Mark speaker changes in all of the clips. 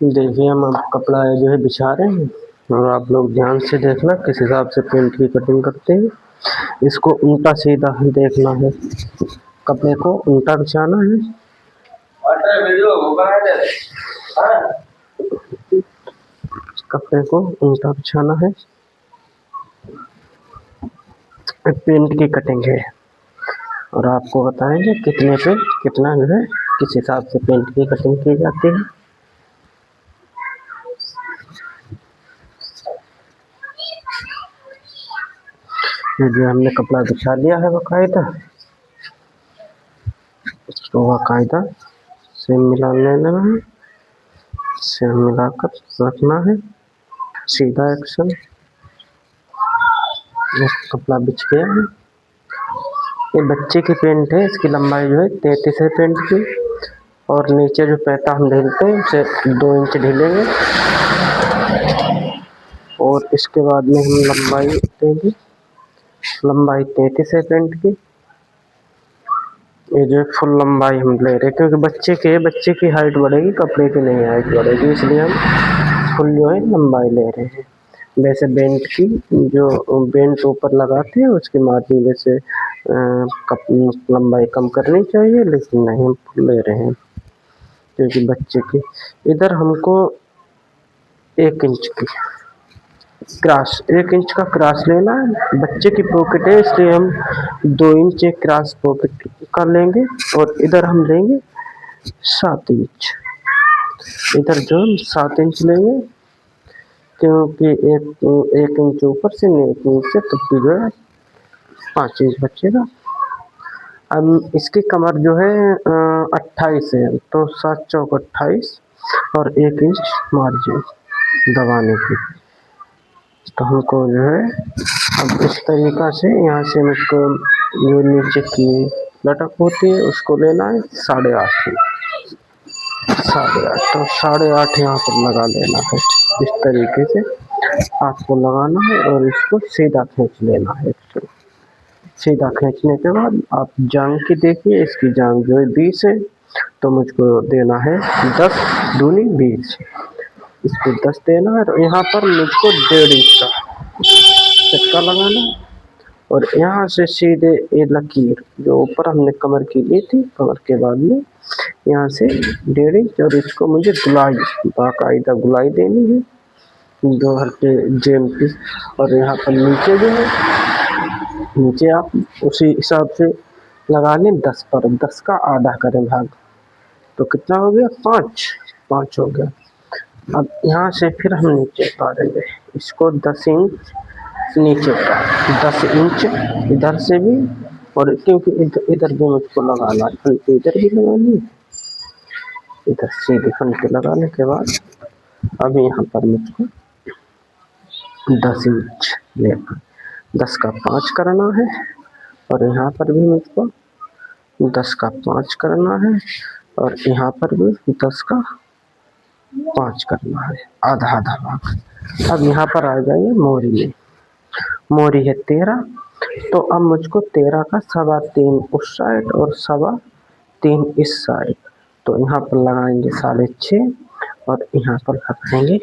Speaker 1: देखिए हम अब कपड़ा जो है बिछा रहे हैं और आप लोग ध्यान से देखना किस हिसाब से पेंट की कटिंग करते हैं। इसको उल्टा सीधा देखना है, कपड़े को उल्टा बिछाना है। कपड़े को उल्टा बिछाना है। पेंट की कटिंग है और आपको बताएंगे कितने पे कितना जो है किस हिसाब से पेंट की कटिंग की जाती है। ये जो हमने कपड़ा बिछा लिया है बाकायदा, इसको बाकायदा से मिला लेना है, से मिलाकर रखना है सीधा एक्शन। कपड़ा बिछ गया है। ये बच्चे की पेंट है, इसकी लंबाई जो है 33 है पेंट की, और नीचे जो पैता हम ढीलते हैं उसे 2 इंच ढीलेंगे और इसके बाद में हम लंबाई देंगे। लंबाई 33 है पेंट की। ये जो फुल लंबाई हम ले रहे हैं क्योंकि बच्चे की हाइट बढ़ेगी, कपड़े की नहीं हाइट बढ़ेगी, इसलिए हम फुल जो है लंबाई ले रहे हैं। वैसे बेल्ट की जो बेल्ट ऊपर लगाते हैं उसकी मार्जिन वैसे लंबाई कम करनी चाहिए, लेकिन नहीं हम फुल ले रहे हैं क्योंकि बच्चे की। इधर हमको 1 इंच की क्रॉस 1 इंच का क्रॉस लेना है। बच्चे की पॉकेट है इसलिए हम 2 इंच एक क्रॉस पॉकेट का लेंगे और इधर हम लेंगे 7 इंच। इधर जो हम 7 इंच लेंगे क्योंकि एक इंच ऊपर से नीचे तब भी जो है 5 इंच बचेगा। अब इसकी कमर जो है 28 है तो 7 चौक 28 और 1 इंच मार्जिन दबाने की। तो हमको जो है अब इस तरीक़ा से यहाँ से मुझको जो नीचे की लटक होती है उसको लेना है 8.5 तो 8.5 यहाँ पर लगा लेना है। इस तरीके से आपको लगाना है और इसको सीधा खींच लेना है। सीधा खींचने के बाद आप जांघ की देखिए, इसकी जांघ जो है 20 है तो मुझको देना है 10 दूनी 20, इसको 10 देना है। और यहाँ पर मुझको 1.5 इंच का चक्का लगाना है और यहाँ से सीधे ये लकीर जो ऊपर हमने कमर की ली थी, कमर के बाद में यहाँ से 1.5 इंच और इसको मुझे गुलाई बाकायदा गुलाई देनी है 2 हल्के जेम की। और यहाँ पर नीचे जो है नीचे आप उसी हिसाब से लगा लें 10 पर, 10 का आधा करें भाग तो कितना हो गया 5 हो गया। अब यहाँ से फिर हम नीचे उतारेंगे इसको 10 इंच नीचे का 10 इंच इधर से भी, और क्योंकि इधर भी मुझको लगाना है फंटी, इधर भी लगानी है, इधर सीधी फंटी लगाने के बाद अब यहाँ पर मुझको 10 इंच लेना, 10 का 5 करना है और यहाँ पर भी मुझको 10 का 5 करना है और यहाँ पर भी 10 का 5 करना है, आधा आधा भाग। अब यहाँ पर आ जाइए मोरी में, मोरी है 13 तो अब मुझको 13 का 3.25 उस साइड और 3.25 इस साइड, तो यहाँ पर लगाएंगे 6.5 और यहाँ पर लगाएंगे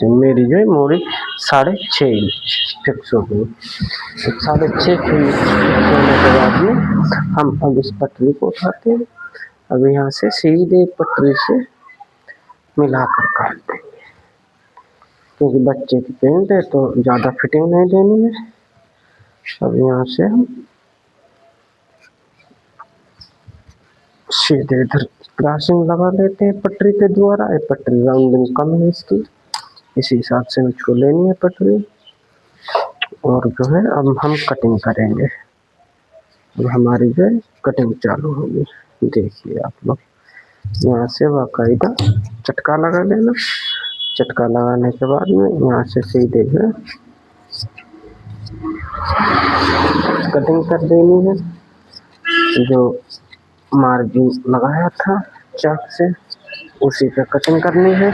Speaker 1: मेरी जो है मोरी 6.5 इंच फिक्स हो गई। तो 6.5 इंच होने के बाद में हम अब इस पटरी को उठाते हैं। अब यहाँ से सीधे पटरी से मिलाकर काट देंगे क्योंकि बच्चे की पेंट है तो ज़्यादा फिटिंग नहीं देनी है। अब यहाँ से हम सीधे इधर क्रॉसिंग लगा लेते हैं पटरी के द्वारा। ये पटरी राउंडिंग कम है इसकी, इसी हिसाब से मुझको लेनी है पटरी। और जो है अब हम कटिंग करेंगे, अब हमारी जो है कटिंग चालू होगी। देखिए आप लोग यहाँ से बाकायदा चटका लगा लेना, चटका लगाने के बाद में यहाँ से सीधे जो है कटिंग कर देनी है। जो मार्जिन लगाया था चाक से उसी पे कटिंग करनी है।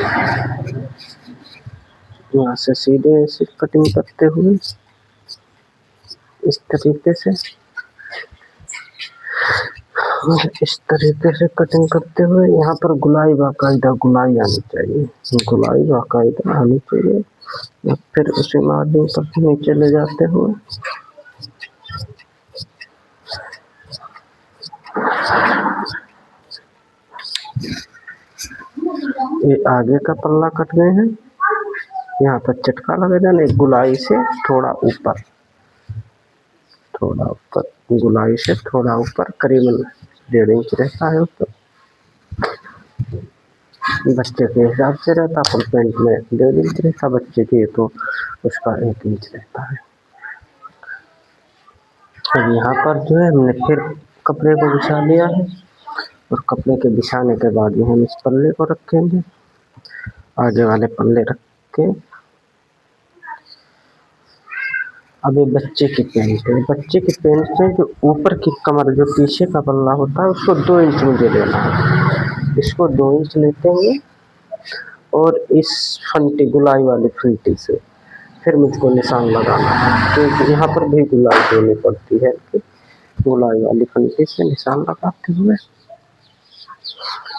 Speaker 1: यहाँ से सीधे ऐसे कटिंग करते हुए इस तरीके से और इस तरीके से कटिंग करते हुए यहाँ पर गुलाई बाकायदा गुलाई आनी चाहिए, गुलाई बाकायदा आनी चाहिए। और फिर उसी मार्जिन पर नीचे ले जाते हुए ये आगे का पल्ला कट गए हैं, यहाँ पर चटका लगा देना गुलाई से थोड़ा ऊपर, गुलाई से थोड़ा ऊपर करीबन 1.5 इंच रहता है ऊपर। बच्चे के हिसाब से रहता, फुल पैंट में 1.5 इंच रहता, बच्चे के तो उसका 1 इंच रहता है। अब यहाँ पर जो है हमने फिर कपड़े को बिछा लिया है और कपड़े के बिछाने के बाद में हम इस पल्ले को रखेंगे, आगे वाले पल्ले रख के। अब ये बच्चे की पैंट है, बच्चे की पैंट से जो ऊपर की कमर जो पीछे का पल्ला होता है उसको 2 इंच मुझे लेना है। इसको 2 इंच लेते हुए और इस फंटी गुलाई वाली फंटी से फिर मुझको निशान लगाना है, क्योंकि यहाँ पर भी गुलाई देनी पड़ती है। गुलाई वाली फंटी से निशान लगाते हुए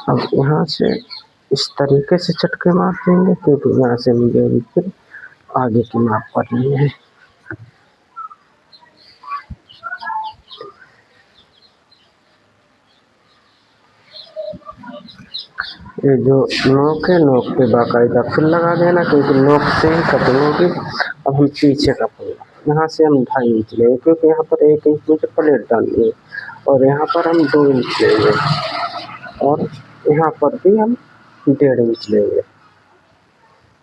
Speaker 1: अब यहाँ से इस तरीके से चटके मार देंगे, क्योंकि यहाँ से मुझे फिर आगे की माप पड़नी है। ये जो नोक है, नोक पे बाकायदा फिल लगा देना, क्योंकि नोक से ही कटिंग होगी। अब हम पीछे का पल्ला यहाँ से हम 2.5 इंच लेंगे, क्योंकि यहाँ पर 1 इंच मुझे प्लेट डालनी है, और यहाँ पर हम 2 इंच लेंगे, और यहाँ पर भी हम 1.5 इंच लेंगे।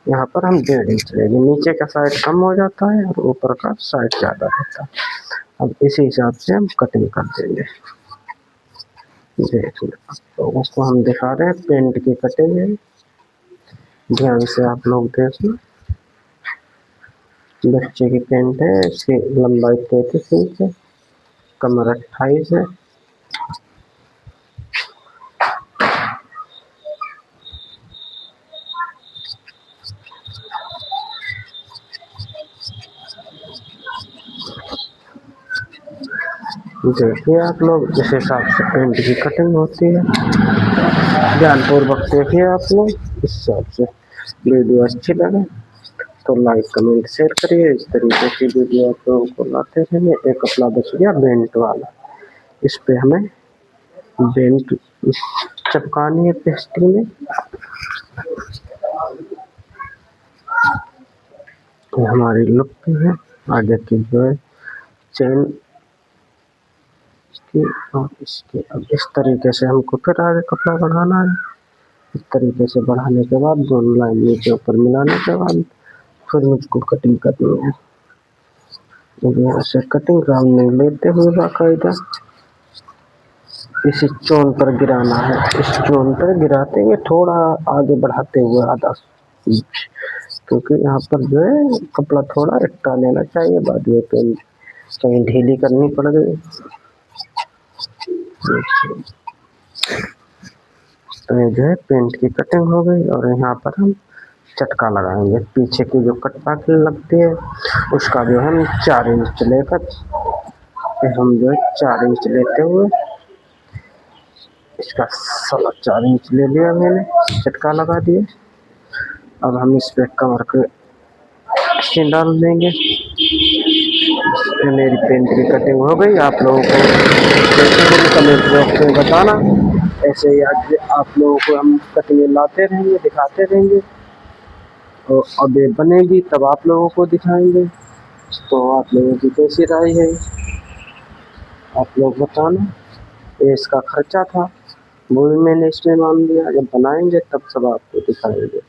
Speaker 1: यहाँ पर हम 1.5 इंच लेंगे, नीचे का साइड कम हो जाता है और ऊपर का साइड ज़्यादा रहता है। अब इसी हिसाब से हम कटिंग कर देंगे। देखिए तो उसको हम दिखा रहे हैं, पेंट की कटिंग है, ध्यान से आप लोग देखिए। बच्चे की पेंट है, इसकी लंबाई 33 इंच है, कमर 28 है। देखिए आप लोग, इस हिसाब से पेंट की कटिंग होती है। ध्यानपूर्वक देखिए आप लोग, इस हिसाब से। वीडियो अच्छी लगे तो लाइक कमेंट शेयर करिए। इस तरीके की वीडियो आप लोगों को लाते रहेंगे। एक कपड़ा बच गया बेल्ट वाला, इस पे हमें बेल्ट चिपकानी है पेस्टिंग में। तो हमारी लुक है आगे की जो है चेन इसकी और इसकी। अब इस तरीके से हमको फिर आगे कपड़ा बढ़ाना है। इस तरीके से बढ़ाने के बाद दोनों लाइन नीचे ऊपर मिलाने के बाद फिर मुझको कटिंग करनी है। ऐसे कटिंग राउंड लेते हुए बाकायदा इसी चोन पर गिराना है। इस चोन पर गिराते हुए थोड़ा आगे बढ़ाते हुए आधा इंच, क्योंकि यहाँ पर जो है कपड़ा थोड़ा एक्स्ट्रा लेना चाहिए, बाद में कहीं ढीली करनी पड़ गई। तो ये जो है पेंट की कटिंग हो गई, और यहाँ पर हम चटका लगाएंगे। पीछे की जो कटपा की लगती है उसका जो है हम 4 इंच लेकर हम जो है 4 इंच लेते हुए इसका 4.25 इंच ले लिया मैंने, चटका लगा दिए। अब हम इस पे कमर के डाल देंगे। मेरी पेंट की कटिंग हो गई। आप लोगों को कैसे मुझे कमेंट बॉक्स में बताना। ऐसे ही आज आप लोगों को हम कटिंग लाते रहेंगे, दिखाते रहेंगे, और अब ये बनेगी तब आप लोगों को दिखाएंगे। तो आप लोगों की कैसी राय है आप लोग बताना। ये इसका खर्चा था, वो भी मैंने इसमें मान लिया, जब बनाएंगे तब सब आपको दिखाएंगे।